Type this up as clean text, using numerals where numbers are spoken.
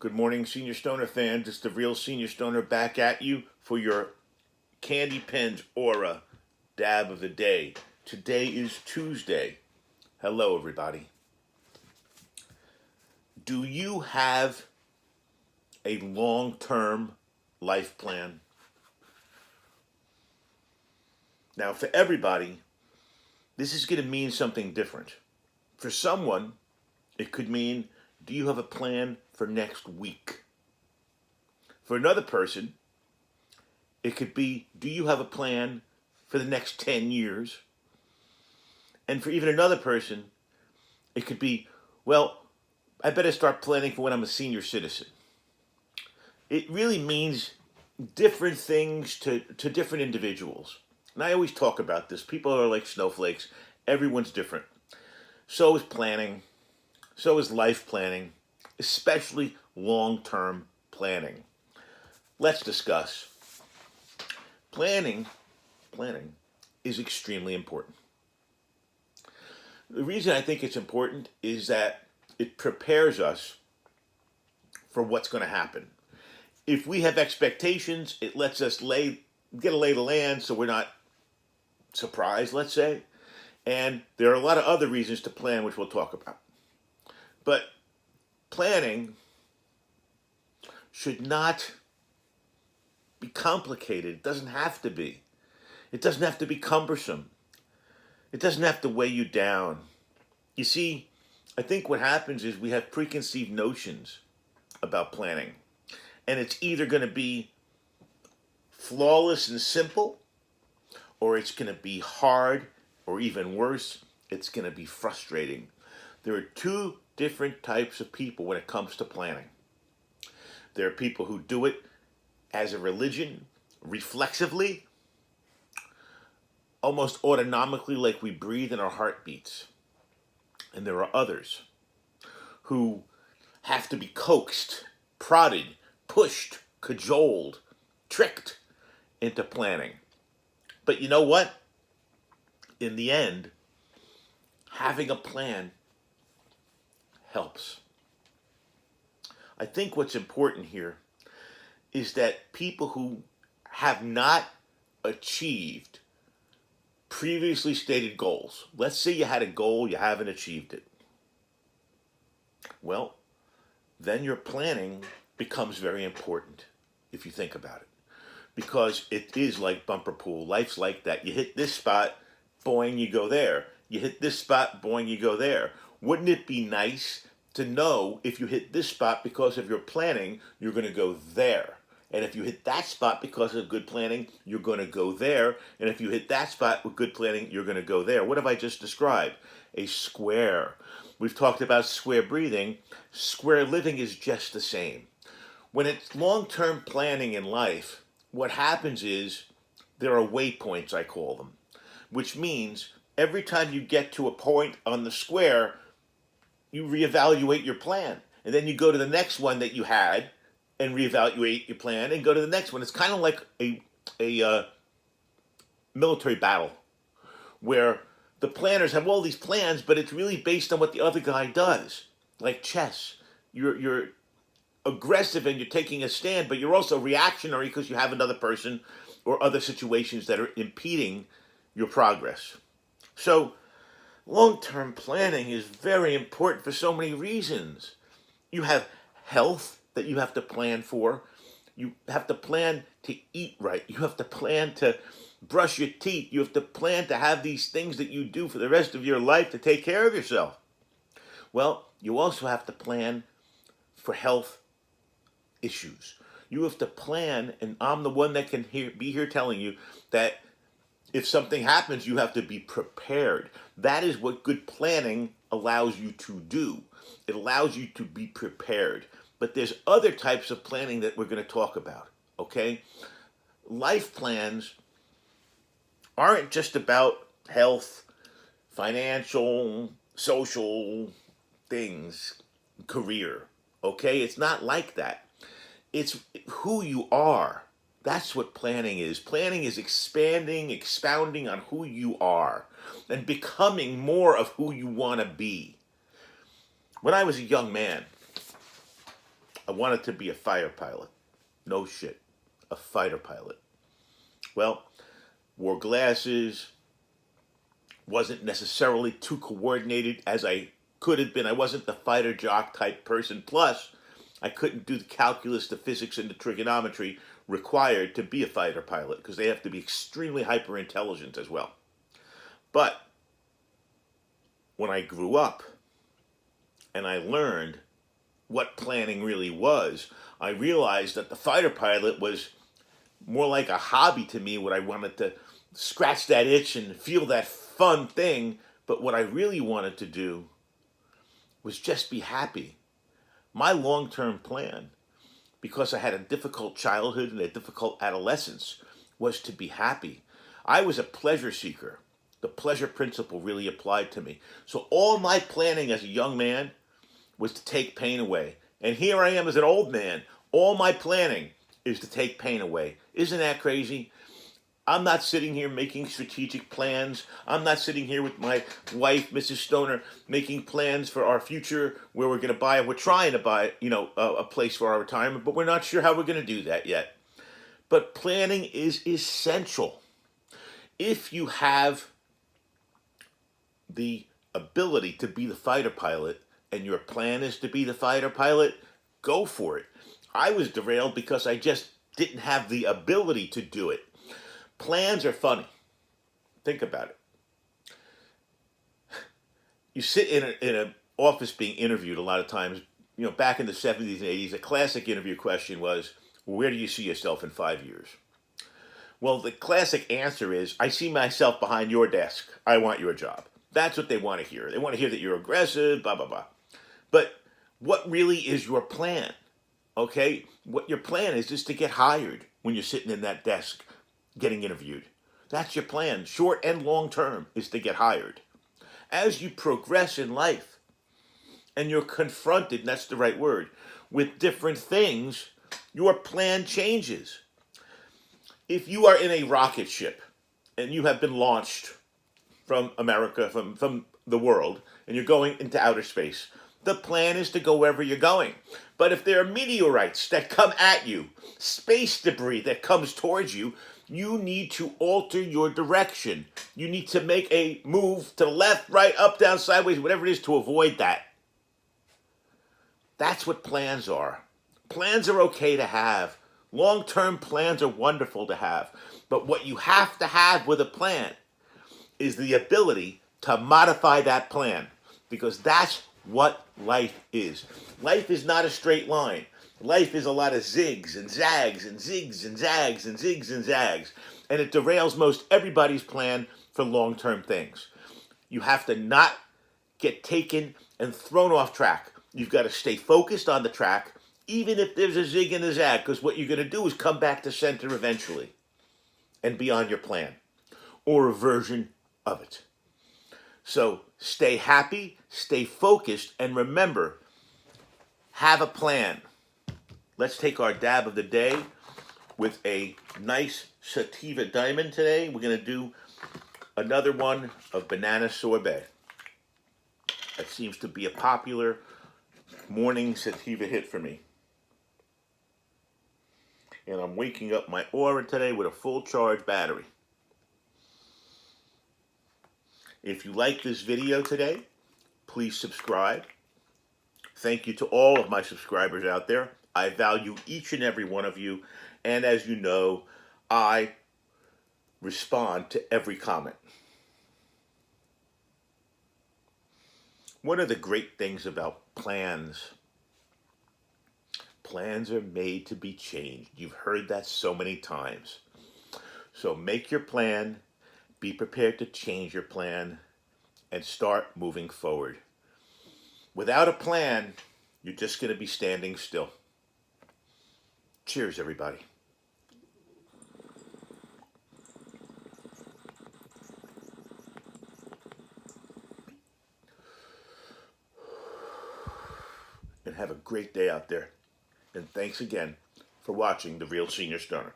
Good morning, Senior Stoner fan. Just the real Senior Stoner back at you for your Kandypens Aura dab of the day. Today is Tuesday. Hello, everybody. Do you have a long-term life plan? Now, for everybody, this is going to mean something different. For someone, it could mean, do you have a plan for next week? For another person, it could be, do you have a plan for the next 10 years? And for even another person, it could be, well, I better start planning for when I'm a senior citizen. It really means different things to different individuals. And I always talk about this. People are like snowflakes. Everyone's different. So is planning. So is life planning, especially long-term planning. Let's discuss. Planning is extremely important. The reason I think it's important is that it prepares us for what's going to happen. If we have expectations, it lets us get a lay of the land so we're not surprised, let's say. And there are a lot of other reasons to plan, which we'll talk about. But planning should not be complicated. It doesn't have to be. It doesn't have to be cumbersome. It doesn't have to weigh you down. You see, I think what happens is we have preconceived notions about planning. And it's either going to be flawless and simple, or it's going to be hard, or even worse, it's going to be frustrating. There are two different types of people when it comes to planning. There are people who do it as a religion, reflexively, almost autonomically, like we breathe in our heartbeats. And there are others who have to be coaxed, prodded, pushed, cajoled, tricked into planning. But you know what? In the end, having a plan helps. I think what's important here is that people who have not achieved previously stated goals, let's say you had a goal, you haven't achieved it. Well, then your planning becomes very important if you think about it. Because it is like bumper pool. Life's like that. You hit this spot, boing, you go there. You hit this spot, boing, you go there. Wouldn't it be nice to know if you hit this spot because of your planning, you're going to go there? And if you hit that spot because of good planning, you're going to go there. And if you hit that spot with good planning, you're going to go there. What have I just described? A square. We've talked about square breathing. Square living is just the same. When it's long-term planning in life, what happens is there are waypoints, I call them, which means every time you get to a point on the square, you reevaluate your plan. And then you go to the next one that you had and reevaluate your plan and go to the next one. It's kind of like a military battle where the planners have all these plans, but it's really based on what the other guy does. Like chess. You're aggressive and you're taking a stand, but you're also reactionary because you have another person or other situations that are impeding your progress. So long-term planning is very important for so many reasons. You have health that you have to plan for. You have to plan to eat right. You have to plan to brush your teeth. You have to plan to have these things that you do for the rest of your life to take care of yourself. Well, you also have to plan for health issues. You have to plan, and I'm the one that can be here telling you that if something happens, you have to be prepared. That is what good planning allows you to do. It allows you to be prepared. But there's other types of planning that we're going to talk about, okay? Life plans aren't just about health, financial, social things, career, okay? It's not like that. It's who you are. That's what planning is. Planning is expounding on who you are and becoming more of who you want to be. When I was a young man, I wanted to be a fighter pilot. No shit. A fighter pilot. Well, wore glasses, wasn't necessarily too coordinated as I could have been. I wasn't the fighter jock type person. Plus, I couldn't do the calculus, the physics, and the trigonometry required to be a fighter pilot because they have to be extremely hyper intelligent as well. But when I grew up and I learned what planning really was, I realized that the fighter pilot was more like a hobby to me, what I wanted to scratch that itch and feel that fun thing. But what I really wanted to do was just be happy. My long-term plan, because I had a difficult childhood and a difficult adolescence, was to be happy. I was a pleasure seeker. The pleasure principle really applied to me. So all my planning as a young man was to take pain away. And here I am as an old man. All my planning is to take pain away. Isn't that crazy? I'm not sitting here making strategic plans. I'm not sitting here with my wife, Mrs. Stoner, making plans for our future where we're going to buy. We're trying to buy, a place for our retirement, but we're not sure how we're going to do that yet. But planning is essential. If you have the ability to be the fighter pilot and your plan is to be the fighter pilot, go for it. I was derailed because I just didn't have the ability to do it. Plans are funny. Think about it. You sit in an office being interviewed a lot of times. Back in the 70s and 80s, a classic interview question was, where do you see yourself in 5 years? Well, the classic answer is, I see myself behind your desk. I want your job. That's what they want to hear. They want to hear that you're aggressive, blah, blah, blah. But what really is your plan? Okay? What your plan is to get hired when you're sitting in that desk getting interviewed. That's your plan, short and long term, is to get hired. As you progress in life and you're confronted, and that's the right word, with different things, your plan changes. If you are in a rocket ship and you have been launched from America, from the world, and you're going into outer space, the plan is to go wherever you're going. But if there are meteorites that come at you, space debris that comes towards you, you need to alter your direction. You need to make a move to the left, right, up, down, sideways, whatever it is to avoid that. That's what plans are. Plans are okay to have. Long-term plans are wonderful to have. But what you have to have with a plan is the ability to modify that plan. Because that's what life is. Life is not a straight line. Life is a lot of zigs and zags and zigs and zags and zigs and zags. And it derails most everybody's plan for long-term things. You have to not get taken and thrown off track. You've got to stay focused on the track, even if there's a zig and a zag, because what you're going to do is come back to center eventually and be on your plan or a version of it. So stay happy, stay focused, and remember, have a plan. Let's take our dab of the day with a nice sativa diamond today. We're going to do another one of banana sorbet. That seems to be a popular morning sativa hit for me. And I'm waking up my Oura today with a full charge battery. If you like this video today, please subscribe. Thank you to all of my subscribers out there. I value each and every one of you. And as you know, I respond to every comment. One of the great things about plans, plans are made to be changed. You've heard that so many times. So make your plan, be prepared to change your plan, and start moving forward. Without a plan, you're just going to be standing still. Cheers, everybody. And have a great day out there. And thanks again for watching The Real Senior Stoner.